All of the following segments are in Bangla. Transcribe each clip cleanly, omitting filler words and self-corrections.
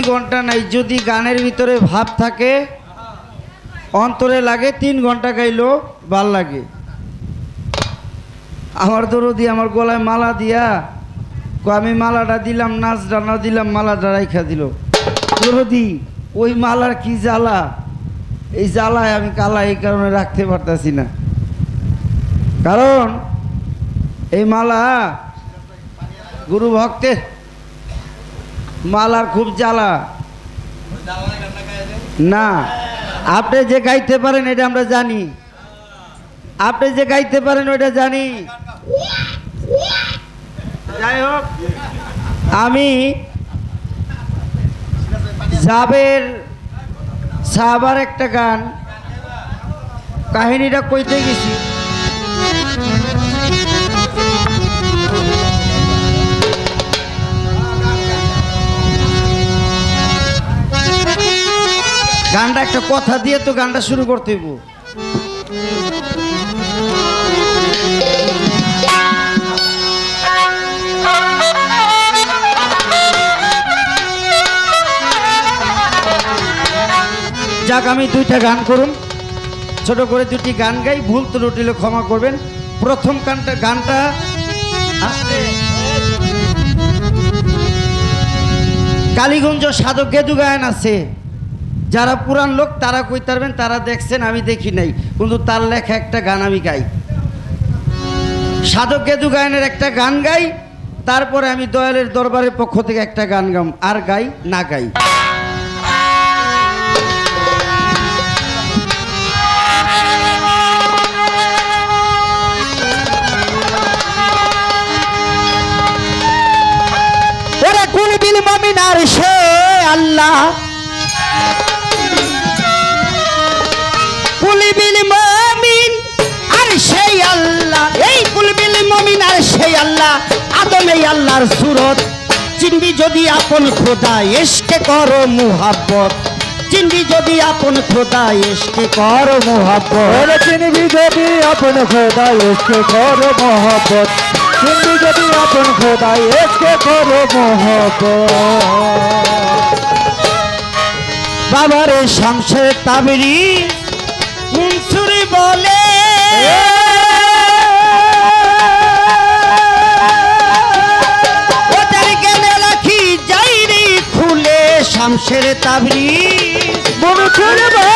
ঘন্টা নাই, যদি গানের ভিতরে ভাব থাকে অন্তরে লাগে 3 ঘন্টা গাইলেও ভাল লাগে। আমার দরদি আমার গলায় মালা দিয়া আমি মালাটা দিলাম, নাচটা না দিলাম, মালাটা রাইখা দিল। দরদি ওই মালার কি জ্বালা, এই জ্বালায় আমি কালা এই কারণে রাখতে পারতাছি না, কারণ এই মালা গুরু ভক্তের মালার খুব জ্বালা। না, আপনি যে গাইতে পারেন এটা আমরা জানি, আপনি যে গাইতে পারেন ওইটা জানি। যাই হোক, আমি জাবের সাহাবার একটা গান কাহিনীটা কইতে গেছি। গানটা একটা কথা দিয়ে তো গানটা শুরু করতে হইব। যাক, আমি 2টা গান করুন, ছোট করে 2টি গান গাই, ভুল তো রুটিলে ক্ষমা করবেন। প্রথম গানটা কালীগঞ্জ সাধক গেদু গায়ন আছে, যারা পুরান লোক তারা কইতে পারবেন, তারা দেখছেন, আমি দেখি নাই, কিন্তু তার লেখা একটা গান আমি গাই। সাধক গেদু গায়নের একটা গান গাই, তারপরে আমি দয়ালের দরবারের পক্ষ থেকে একটা গান গাম, আর গাই না গাই। ওরে কুলবিল মুমিন আর সে আল্লাহ, কুলবিল মুমিন আর সেই আল্লাহ, এই কুলবিল মুমিন আর সেই আল্লাহ, আদম এই আল্লাহর সুরত। চিনবি যদি আপন খোদা ইশকে করো মুহাব্বত, চিনবি যদি আপন খোদা ইশকে করো মুহাব্বত, চিনবি যদি আপন খোদা ইশকে করো মুহাব্বত, চিনবি যদি আপন খোদা ইশকে করো মুহাব্বত। বাবারে শামসের তাবরি মুনসুরি বলে, ওদের জ্ঞানে রাখি যাইরি খুলে, শামসের তাবরি মুনসুরি বলে।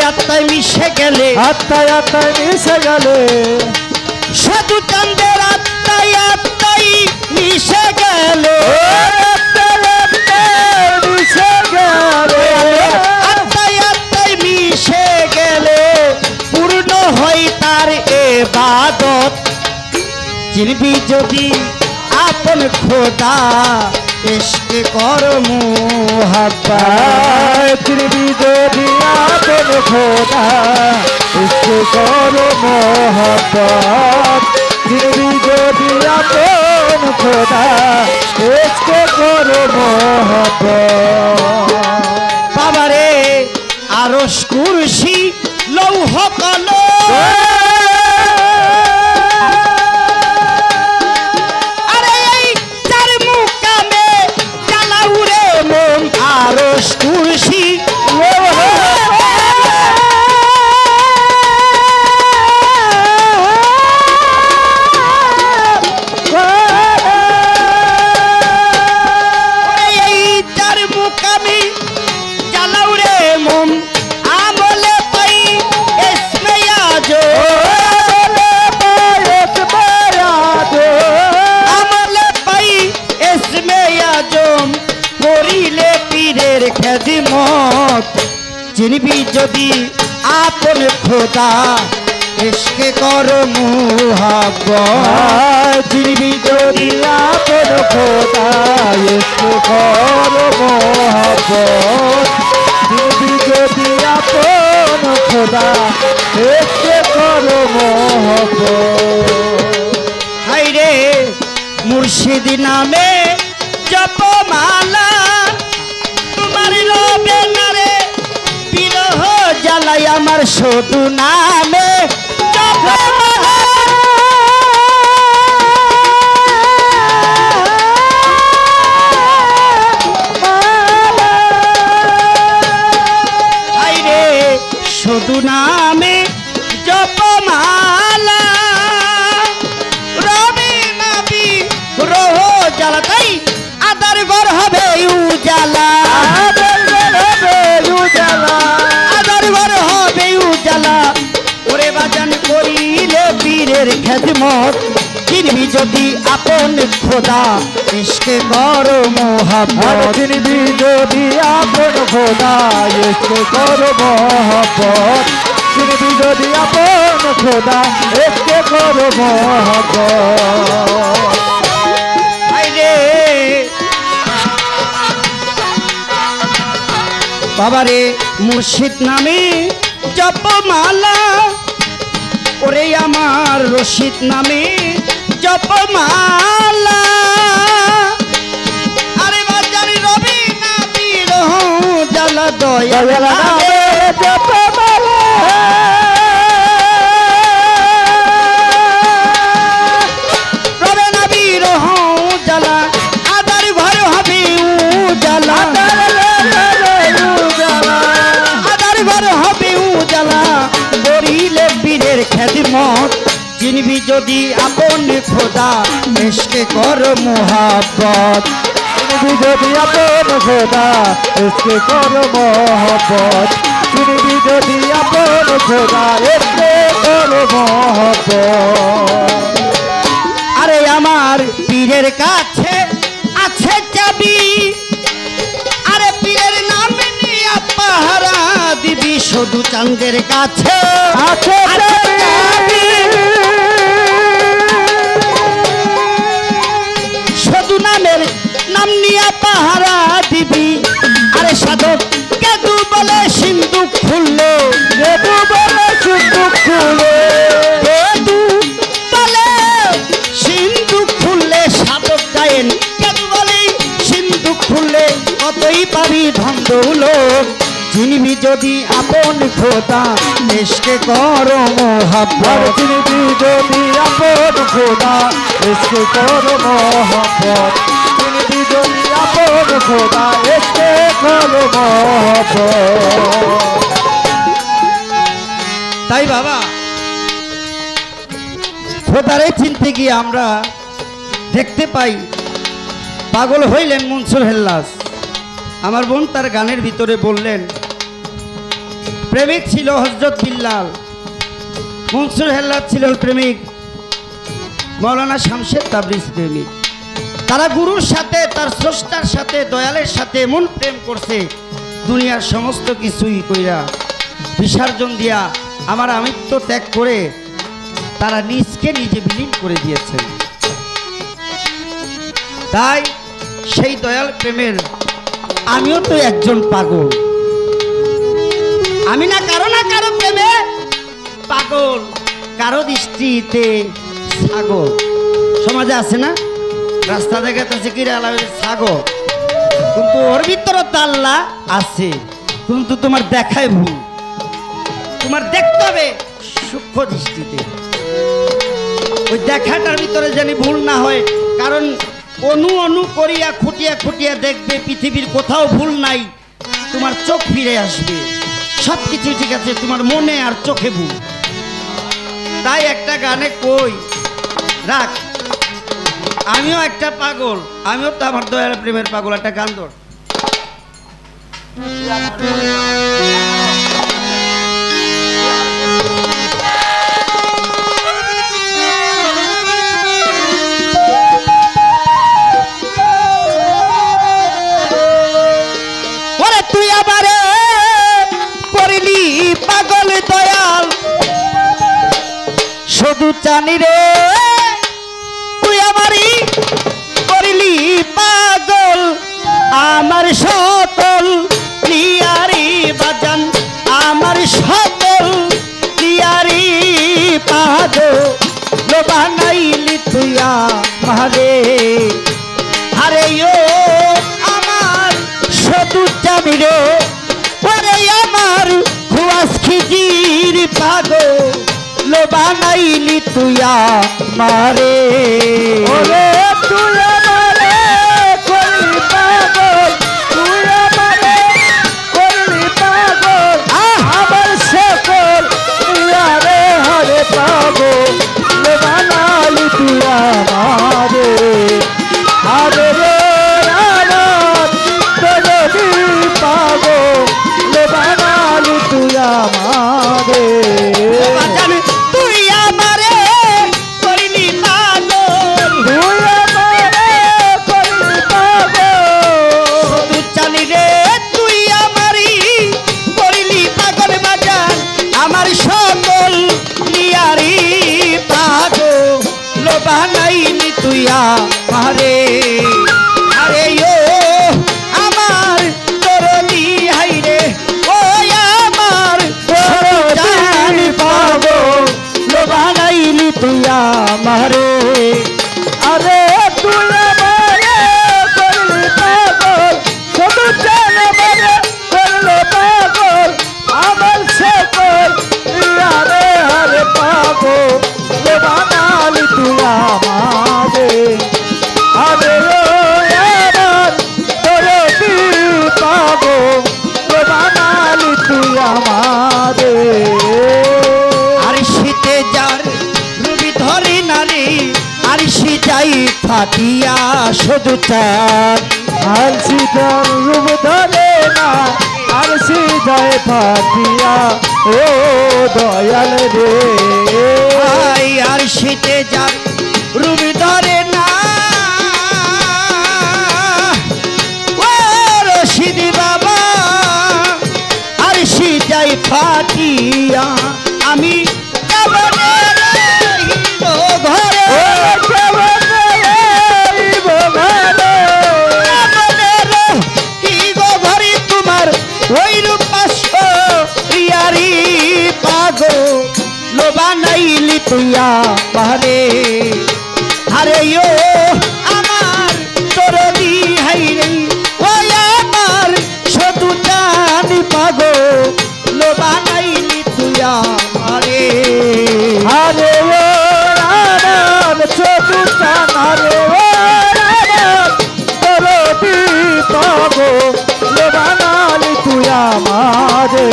আত্মায় মিশে গেলে, আত্মায় আত্মায় মিশে গেলে, সাধু চান্দের আত্মায় আত্মায় মিশে গেলে, মিশে গেলে, আত্মায় আত্মায় মিশে গেলে পূর্ণ হয় তার ইবাদত। চিনবি যদি আপন খোদা ইশকে করো মুহাব্বত, চিনবি যদি আপন খোদা ইশকে করো মুহাব্বত, চিনবি যদি আপন খোদা ইশকে করো মুহাব্বত। বাবারে আরশ কুরসি লৌহ কলম, আরশ কুরসি এই চার মুকামি জ্বালাও রে মন, আমলে পাই ইসমে আমলে পাই ইসমে আজম, করিলে পীরের খেদমত। চিনবি যদি আপন খোদা ইশকে করো মুহাব্বত, চিনবি যদি আপন খোদা ইশকে করো মুহাব্বত, চিনবি যদি আপন খোদা ইশকে করো মুহাব্বত। হায়রে মুর্শিদ নামে জপমালা, তোমার আমার শুধু নামে শুধু নামে জপমালা রবি নবী রোহ জ্বালা তাই আদার ঘর হবে উজালা আদার ঘর হবে উজালা ওরে বাজান করিলে বীরের খেদমত চিনবি যদি আপন খোদা ইশকে করো মোহাম্মত চিনবি যদি আপন খোদা ইশকে করো মোহাম্মত চিনবি যদি আপন খোদা ইশকে করো মোহাম্মত বাবারে মুর্শিদ নামে জপমালা ওরে আমার রশিদ নামে জপমালা আরে বাজারি রবি নবী রোহ জ্বালা দয়াল নামে জপমালা রবি নবী রোহ জ্বালা আদার ঘর হবে উজালা আদার ঘর হবে উজালা করিলে বীরের খেদমত চিনবি যদি আপন খোদা ইশকে কর মোহাব্বত চিনবি যদি আপন খোদা ইশকে করো মোহাম্মত চিনবি যদি আপন খোদা ইশকে করো মোহাম্মত আরে আমার পীরের কাছে আছে চাবি আরে পীরের নাম নিয়ে পাহারা দিবি শুধু চাঁদের কাছে আছে চাবি শুধু নামের নাম নিয়ে পাহারা দিবি আরে সাধক কেদু বলে সিন্ধু খুললো কেদু বলে সিন্ধু খুলে কেদু বলে সিন্ধু খুললে সাধক গায়েন কেদু বলে সিন্ধু খুললে কতই পাবি ধন দৌলত চিনবি যদি আপন খোদা ইশকে করো মোহাব্বত চিনবি যদি আপন খোদা ইশকে করো মোহাম্মত চিনবি যদি আপন খোদা ইশকে করো মোহাম্মত তাই বাবা খোদারে চিনতে গিয়ে আমরা দেখতে পাই পাগল হইলেন মনসুর হেল্লাস আমার বোন তার গানের ভিতরে বললেন প্রেমিক ছিল হযরত বিল্লাল মনসুর হেল্লাস ছিল প্রেমিক মৌলানা শামসেদ তাবরিজ প্রেমিক তারা গুরুর সাথে তার স্রষ্টার সাথে দয়ালের সাথে এমন প্রেম করছে দুনিয়ার সমস্ত কিছুই কইরা বিসর্জন দিয়া আমার আমিত্ব ত্যাগ করে তারা নিজকে নিজে বিলীন করে দিয়েছেন তাই সেই দয়াল প্রেমের আমিও তো একজন পাগল আমি না কারো প্রেমে পাগল কারো দৃষ্টিতে ছাগল সমাজে আছে না রাস্তা দেখাতেছে কি ছাগল কিন্তু ওর ভিতরে তো আল্লাহ আছে কিন্তু তোমার দেখায় ভুল তোমার দেখতে হবে সূক্ষ্ম দৃষ্টিতে ওই দেখাটার ভিতরে জানি ভুল না হয় কারণ অনু অনু করিয়া খুটিয়া খুটিয়া দেখবে পৃথিবীর কোথাও ভুল নাই তোমার চোখ ফিরে আসবে সব কিছু ঠিক আছে তোমার মনে আর চোখে ভুল তাই একটা গানে কই রাখ আমিও একটা পাগল আমিও তো আমার দয়াল প্রেমের পাগল একটা গান ধর তুই আমারে করলি পাগল দয়াল শুধু জানি রে তুই আমারই করলি পাগল আমার সকল লিয়ারি বাজান আমার সকল লিয়ারি পাগল বানাইলি তুই আমারে আরে ও শুধু জানি রে ওরে আমার খুয়াস খিজি বানাইলি তুই আমারে ওরে তুই আমারে করলি পাগল, তুই আমারে করলি পাগল, আমার সকল ইয়ারে হরে পাগল বানালি তুই আমারে। আরে রে রাত তোরে পাগল বানালি তুই আমারে। বাজান তুই আমারে করলি পাগল, তুই আমারে করলি পাগল, শুধু জানি রে তুই আমারই করলি পাগল বাজান আমার সকল নিয়ারি পাগল বানাইলি তুই আমারে। আরে ও আমার তরলি হাইরে ও আমার জানি পাগল বানাইলি তুই আমারে। আরে তুই আমারে করলি পাগল, শুধু জানে আমারে করলো পাগল, আমার সকল ইয়ারে হরে পাগল বানালি তুই আমারে। আরে ও আমার তোরে পাগল বানালি তুই আমারে। আর শীতে যার রুবি ধরে নারী আর শীতাই ফাটিয়া শুধু চান আর সিদার রূপ ধরে না, আর সিদায় ফাটিয়া ও দয়াল রে। আই আর শীতে যার রুবি ধরে না ও রশিদি বাবা আর শীতাই ফাটিয়া আমি যাব রে হিন্দু ঘরে ও কেমনে রইব ঘরে, ঘরে তোমার ওই রূপাস প্রিয়ারি পাগো লোবা নাইলি তুইয়া পারে। আরে ও আমার তরলি হাইরে ও আমার শতু জানি পাগো লোবা নাইলি তুইয়া পারে। আরে ও রাম ছোটু চান, আরে ও রাম তোরে পাগো বানালি তুই আমারে।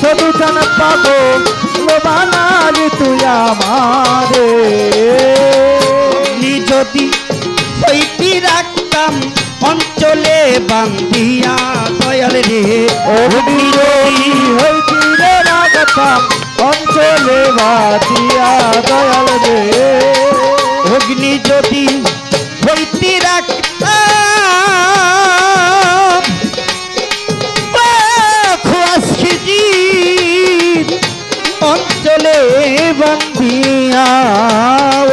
ছোটু চান পাগো বানালি তুই আমারে। নি যদি হইতি রাখতাম অঞ্চলে বান্ধিয়া দয়াল রে অগ্নি যদি হইতি রে রাখতাম অঞ্চলে বাতিয়া দয়াল রে। অগ্নি যদি হইতি রাখতাম অঞ্চলে বান্ধিয়া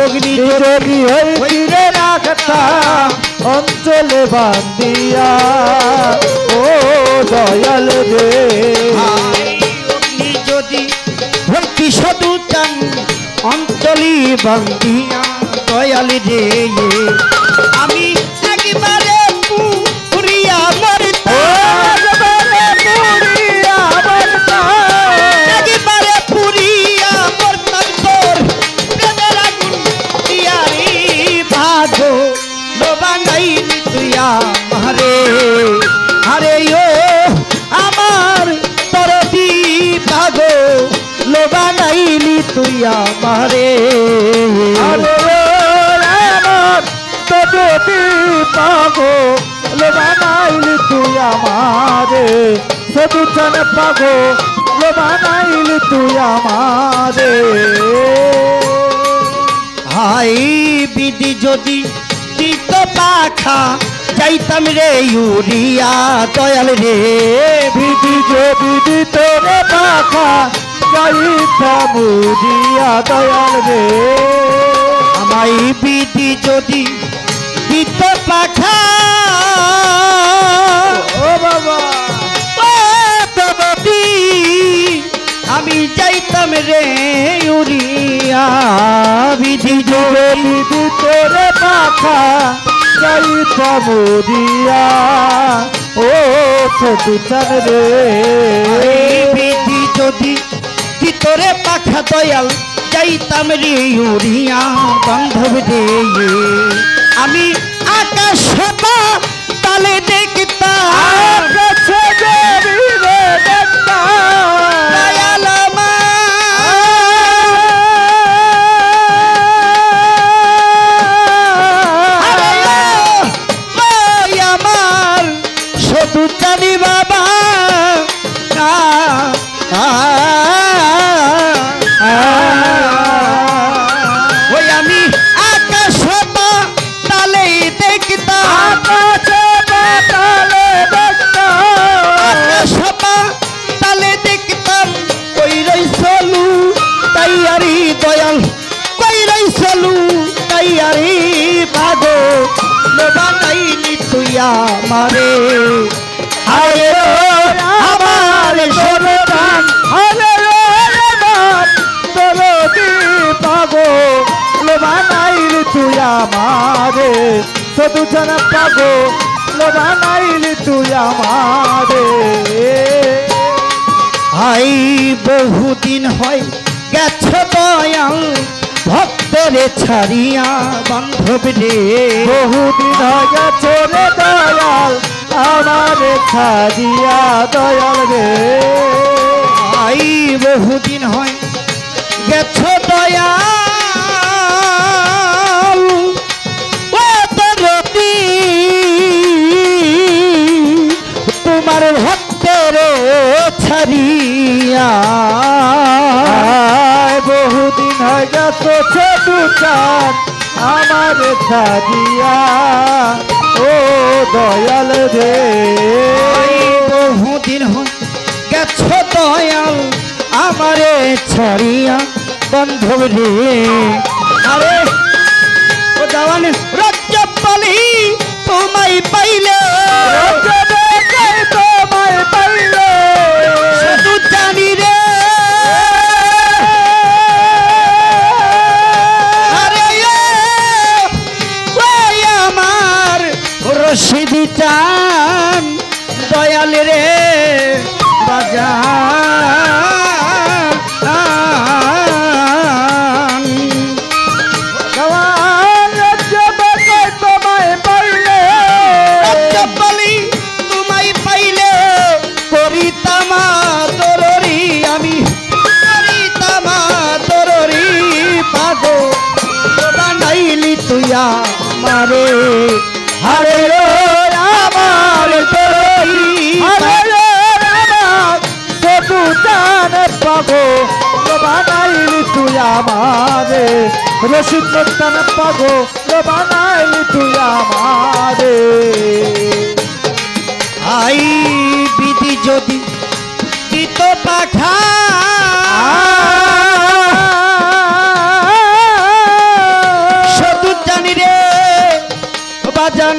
অগ্নি যদি হইতি রে রাখতাম অঞ্চলে বান্দিয়া ও দয়াল রে। অগ্নি যদি হইতি সদু চান অঞ্চলি বান্ধিয়া দয়াল রে আমি একবারে পুরিয়া মরতাম একবারে পুরিয়া মরতাম তোর প্রেমের আগুন দিয়ারি ভাগো লোবা নাইলি তুই আমারে। আরে ও আমার তরদি ভাগো লোবা নাইলি তুই আমারে। আরে ও রাম তোরে পাগো বানাইলি তুই আমারে। শুধু চান পাগো বানাইলি তুই আমারে। হাই বিধি যদি দিত পাখা যাইতাম রে ইউরিয়া দয়াল রে বিধি যদি দিত রে পাখা যাইতা বুঝিয়া দয়াল রে। আমায় বিধি যদি দিত পাখা ও বাবা আমি যাইতাম রে ইউরিয়া বিধি যদি দিত রে পাখা যাইতা বুঝিয়া ও ছোটু চান রে। বিধি যদি ভিতরে পাখা দয়াল যাইতাম রে উড়িয়া বান্ধব রে আমি আকাশ তালে দেখতাম দয়াল আমার শুধু জানি বাবা ওই আমি আকাশ তালে দেখতাম আকাশ তালে দেখতাম কই রই চলু তাইয়ারি দয়াল কই রই চলু তাইয়ারি ভাগো বানাইলি তুই আমারে আরে আমার সন্তান তুই আমারে শুধু জন পাগো বানাইলি তুই আমারে আই বহুদিন হয় গেছ দয়াল ভক্তরে ছাড়িয়া বান্ধব রে বহুদিন হয়ে গেছে রে দয়াল আমারে ছাড়িয়া দয়াল রে আই বহুদিন হয় গেছ দয়াল ও দরদি তোমার ভক্তর ছাড়িয়া বহুদিন হয়ে গেছে দুটান আমার ছাড়িয়া ও দয়াল রে বহুদিন হয় গেছ দয়াল আমারে ছাড়িয়া বান্ধব রে আরে ও দেওয়ান রজ্জপালি তোমায় পাইলে তোমায় পাইলে শুধু জানি রে আরে ওই আমার রশিদি টান দয়াল রে বাজান তোমায় পাইলে রজ্জপালি তোমায় পাইলে করিতামা তররি আমি করিতামা তররি পাগো বানাইলি তুই আমারে হরে আমার তরী হরে আমার শুধু জান পাগো বানাইলি তুই আমারে রশিদ টান পাগো বানাইলি তুই আমারে আই বিধি যদি দিত পাখা শুধু জানি রে বাজান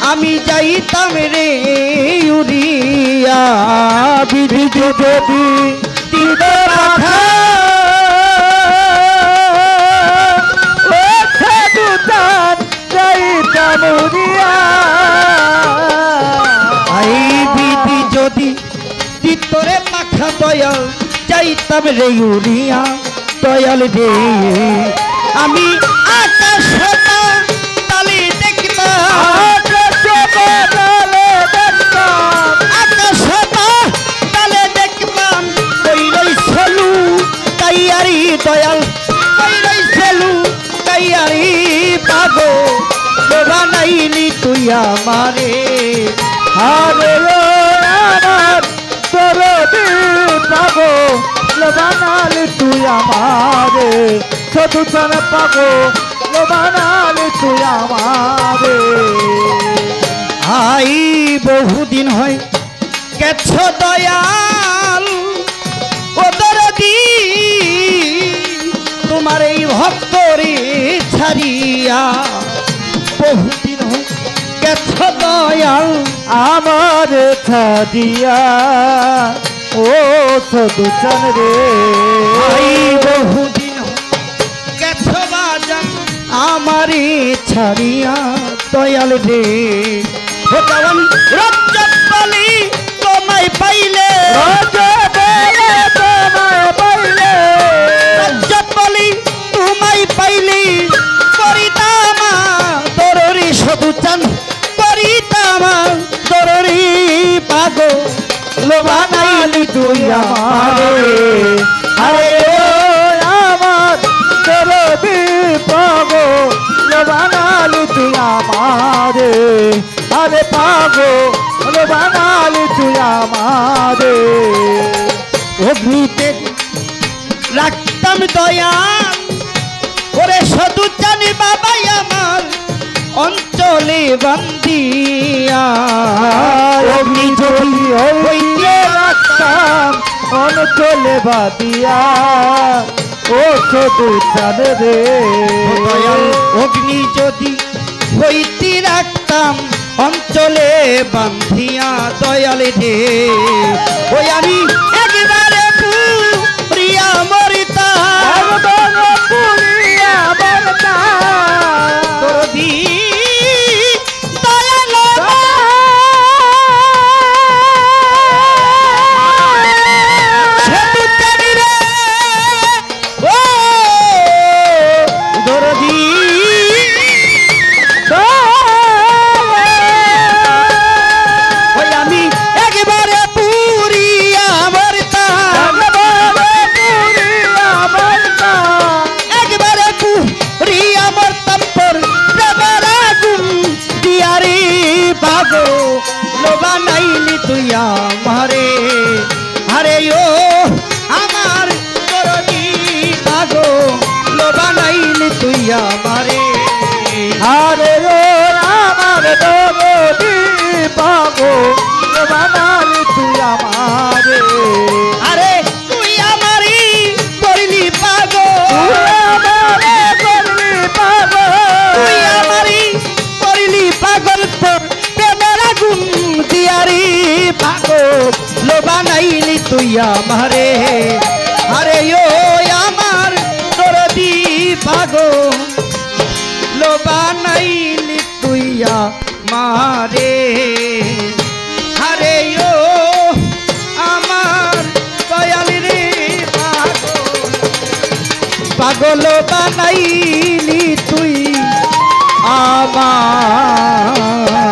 আমি যাইতাম রে উড়িয়া বিধি যদি দিত পাখা আই বিধি যদি দিতরে পাখা দয়াল যাইতাম রে উড়িয়া দয়াল রে আমি আকাশ তালে দেখতাম আকাশ তালে দেখতাম কই রই চলু তাইয়ারি দয়াল কই রই চলু তাইয়ারি পাগো বানাইলি তুই আমারে হরে আমার তরদি পাগো বানালি তুই আমারে শুধু চান পাগো বানালি তুই আমারে আই বহুদিন হয় গেছ দয়াল ও দরদি তোমার এই ভক্তরে ছাড়িয়া বহুদিন হয় গেছ দয়াল আমার ছাদিয়া ও শুধু চান রে আই বহুদিন হয় গেছ বাজান আমারে ছাড়িয়া দয়াল রে ও দেওয়ান রজ্জপালি তোমায় পাইলে তোমায় পাইলে লো বানাইলি তুই আমারে আরে ও আমার দরদি পাগল লো বানালি তুই আমারে আরে পাগল লো বানালি তুই আমারে অগ্নিতে রাখতাম দয়া ওরে শুধু জানি বাবাই আমার অঞ্চলে বান্দিয়া অগ্নি যদি হইতে রাখতাম অঞ্চলে বাদিয়া ও শুধু জানে রে দয়াল অগ্নি যদি হইতে রাখতাম অঞ্চলে বান্ধিয়া দয়াল রে ওই আমি একবারে প্রিয়া মরিতাম পুরিয়া বলতা তোরদি দয়াল সেতু জানি রে ও দরদি ওই আমি একবারে পুরিয়া মরতাম একবারে পুরিয়া মরতাম তোর প্রেমের আগুন দিয়ারি বাগো লোবা নাইলি তুই আমারে আরে ও আমার দরদি বাগো লোবা নাইলি তুই আমারে আরে রে আমার দরদি পাগো বানালি তুই আমারে আরে তুই আমারি করলি পাগো আমারে করলি পাগো তুই আমারি করলি পাগল তোর প্রেমের আগুন দিয়ারি পাগল লোবা নাইলি তুই আমারে আরে ও আমার দরদি পাগল লোবা নাইলি তুই আমারে আরে ও আমার দয়াল রে পাগল বানাইলি তুই আমার